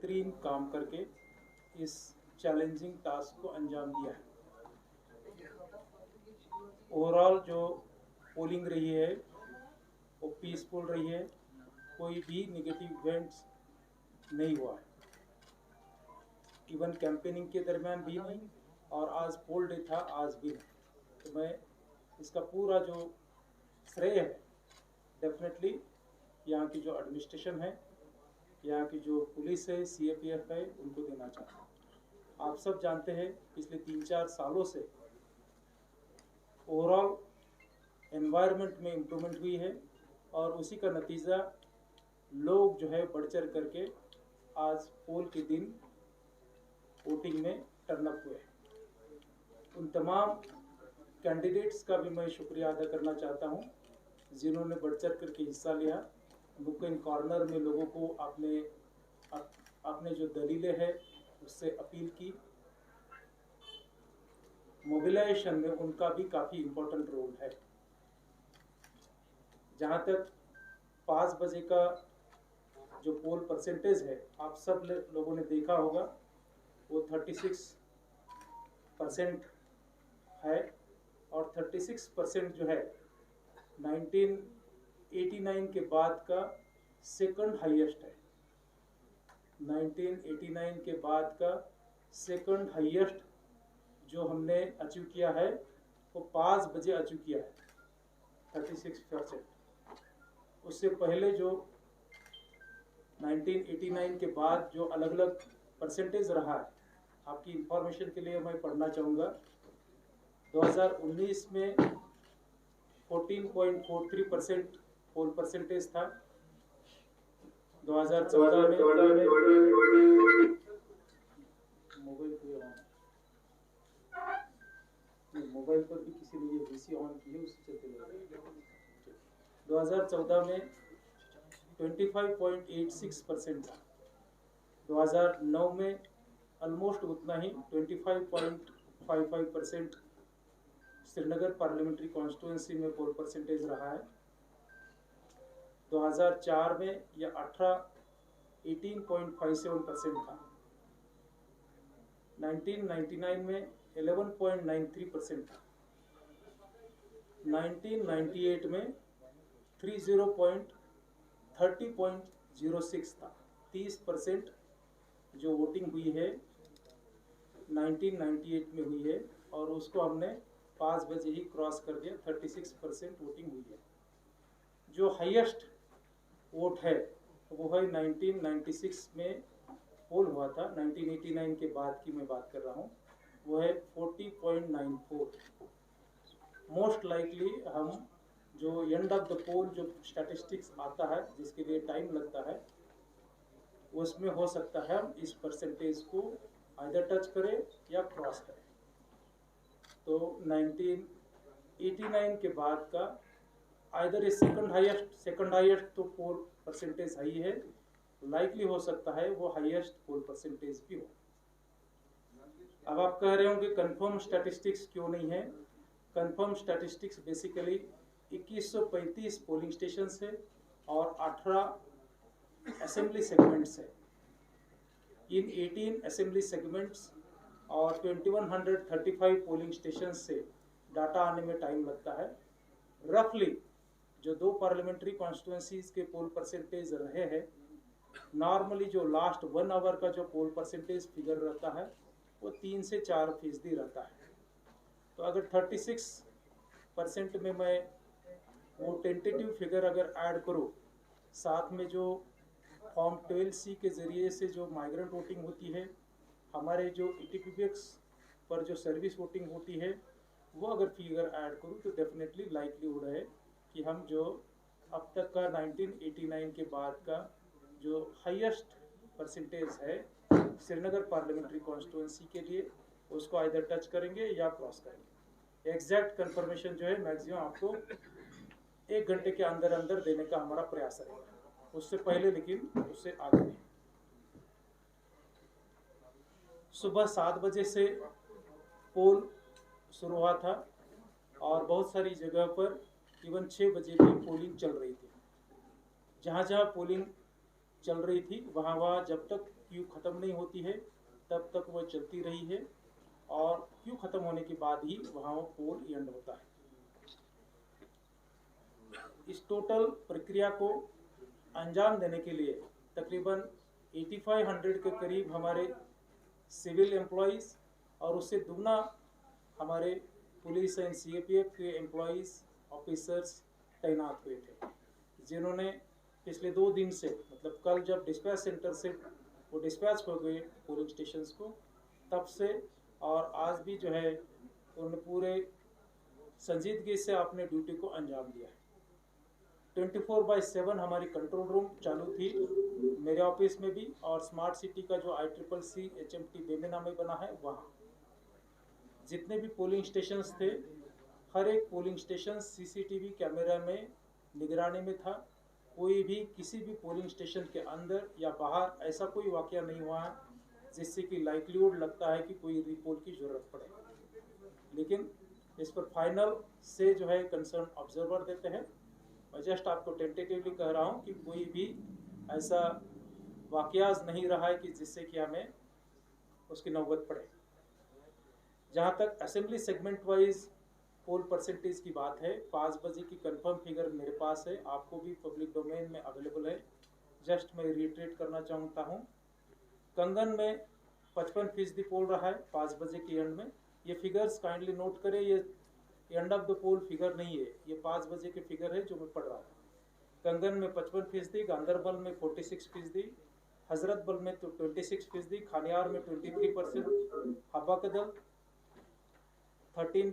बेहतरीन काम करके इस चैलेंजिंग टास्क को अंजाम दिया है। ओवरऑल जो पोलिंग रही है वो पीसफुल रही है, कोई भी नेगेटिव इवेंट्स नहीं हुआ है, इवन कैंपेनिंग के दरमियान भी नहीं, और आज पोल डे था आज भी नहीं। तो मैं इसका पूरा जो श्रेय है डेफिनेटली यहाँ की जो एडमिनिस्ट्रेशन है, यहाँ की जो पुलिस है, CAPF है, उनको देना चाहता हूँ। आप सब जानते हैं पिछले 3-4 सालों से ओवरऑल एनवायरनमेंट में इम्प्रूवमेंट हुई है, और उसी का नतीजा लोग जो है बढ़ चढ़ करके आज पोल के दिन वोटिंग में टर्नअप हुए। उन तमाम कैंडिडेट्स का भी मैं शुक्रिया अदा करना चाहता हूं जिन्होंने बढ़ चढ़ करके हिस्सा लिया। बुक एंड कॉर्नर में लोगों को अपने जो दलीलें हैं उससे अपील की, मोबिलाइजेशन में उनका भी काफ़ी इम्पोर्टेंट रोल है। जहाँ तक 5 बजे का जो पोल परसेंटेज है, आप सब लोगों ने देखा होगा, वो 36% है, और 36% जो है 1989 के बाद का सेकंड हाईएस्ट है। 1989 के बाद का सेकंड हाईएस्ट जो हमने अचीव किया है वो 5 बजे अचीव किया है, 36%। उससे पहले जो 1989 के बाद जो अलग अलग परसेंटेज रहा है, आपकी इंफॉर्मेशन के लिए मैं पढ़ना चाहूँगा। 2019 में 14.43% पोल परसेंटेज था। 2014 में मोबाइल पर भी किसी ने ये VC ऑन की है, उससे चलते लग 2014 में 25.86% था। 2009 में ऑलमोस्ट उतना ही 25.55% श्रीनगर पार्लियामेंट्री कॉन्स्टिट्यूंसी में पोल परसेंटेज रहा है। 2004 में यह 18.57% था। 1999 में 11.93% था। 1998 में 30.06 था। 30% जो वोटिंग हुई है 1998 में हुई है, और उसको हमने 5 बजे ही क्रॉस कर दिया। 36% वोटिंग हुई है। जो हाईएस्ट वोट है वो है 1996 में पोल हुआ था, 1989 के बाद की मैं बात कर रहा हूँ, वो है 40.94। मोस्ट लाइकली हम जो एंड ऑफ द पोल जो स्टैटिस्टिक्स आता है जिसके लिए टाइम लगता है, उसमें हो सकता है हम इस परसेंटेज को आइदर टच करें या क्रॉस करें। तो 1989 के बाद का आइदर सेकंड हाईएस्ट तो पोल परसेंटेज हाई है, लाइकली हो सकता है वो हाईएस्ट पोल परसेंटेज भी हो। अब आप कह रहे होंगे कंफर्म स्टैटिस्टिक्स क्यों नहीं है? Confirm statistics basically 2135 polling stations है और 18 असेंबली सेगमेंट्स है। इन 18 असेंबली सेगमेंट्स और 2135 पोलिंग स्टेशन से डाटा आने में टाइम लगता है। रफली जो 2 पार्लियामेंट्री कॉन्स्टिट्यूंसीज के पोल परसेंटेज रहे हैं, नॉर्मली जो लास्ट 1 आवर का जो पोल परसेंटेज फिगर रहता है वो 3 से 4% रहता है। तो अगर 36% में मैं वो टेंटेटिव फिगर अगर ऐड करूँ, साथ में जो फॉर्म 12C के ज़रिए से जो माइग्रेंट वोटिंग होती है, हमारे जो ETPPX पर जो सर्विस वोटिंग होती है, वो अगर फिगर ऐड करूँ तो डेफिनेटली लाइकलीहुड है कि हम जो अब तक का 1989 के बाद का जो हाईएस्ट परसेंटेज है श्रीनगर पार्लियामेंट्री कॉन्स्टिट्यूंसी के लिए, उसको आइदर टच करेंगे या क्रॉस करेंगे। एग्जैक्ट कंफर्मेशन जो है मैक्सिमम आपको 1 घंटे के अंदर अंदर देने का हमारा प्रयास रहेगा, उससे पहले लेकिन उससे आगे नहीं। सुबह 7 बजे से पोल शुरू हुआ था और बहुत सारी जगह पर इवन 6 बजे भी पोलिंग चल रही थी। जहाँ जहाँ पोलिंग चल रही थी वहाँ जब तक क्यू ख़त्म नहीं होती है तब तक वह चलती रही है, और क्यू ख़त्म होने के बाद ही वहाँ वो पोल एंड होता है। इस टोटल प्रक्रिया को अंजाम देने के लिए तकरीबन 8500 के करीब हमारे सिविल एम्प्लॉइज़ और उससे दुगना हमारे पुलिस एंड सीएपीएफ के एम्प्लॉइज़ ऑफिसर्स तैनात हुए थे, जिन्होंने पिछले 2 दिन से, मतलब कल जब डिस्पैच सेंटर से वो डिस्पैच हो गए पोलिंग स्टेशंस को, तब से और आज भी जो है उन्होंने पूरे संजीदगी से अपने ड्यूटी को अंजाम दिया है। 24/7 हमारी कंट्रोल रूम चालू थी मेरे ऑफिस में भी, और स्मार्ट सिटी का जो ICCC HMT बेमेना में बना है वहाँ जितने भी पोलिंग स्टेशंस थे, हर एक पोलिंग स्टेशन CCTV कैमरा में निगरानी में था। कोई भी किसी भी पोलिंग स्टेशन के अंदर या बाहर ऐसा कोई वाकया नहीं हुआ है जिससे कि लाइक्लीहुड लगता है कि कोई रीपोल की ज़रूरत पड़े। लेकिन इस पर फाइनल से जो है कंसर्न ऑब्जर्वर देते हैं। मैं जस्ट आपको टेंटेटिवली कह रहा हूँ कि कोई भी ऐसा वाकयाज नहीं रहा है कि जिससे कि हमें उसकी नौबत पड़े। जहाँ तक असेंबली सेगमेंट वाइज पोल परसेंटेज की बात है, 5 बजे की कंफर्म फिगर मेरे पास है, आपको भी पब्लिक डोमेन में अवेलेबल है। जस्ट मैं रिट्रेट करना चाहता हूँ। कंगन में 55% पोल रहा है 5 बजे के एंड में। ये फिगर्स काइंडली नोट करें, ये end of the poll figure नहीं है, ये 5 बजे के फिगर है जो मैं पढ़ रहा हूँ। कंगन में 55%, गांधरबल में 46%, हजरतबल में तो 26%, खानियार में 23%, हब्बा कदल 13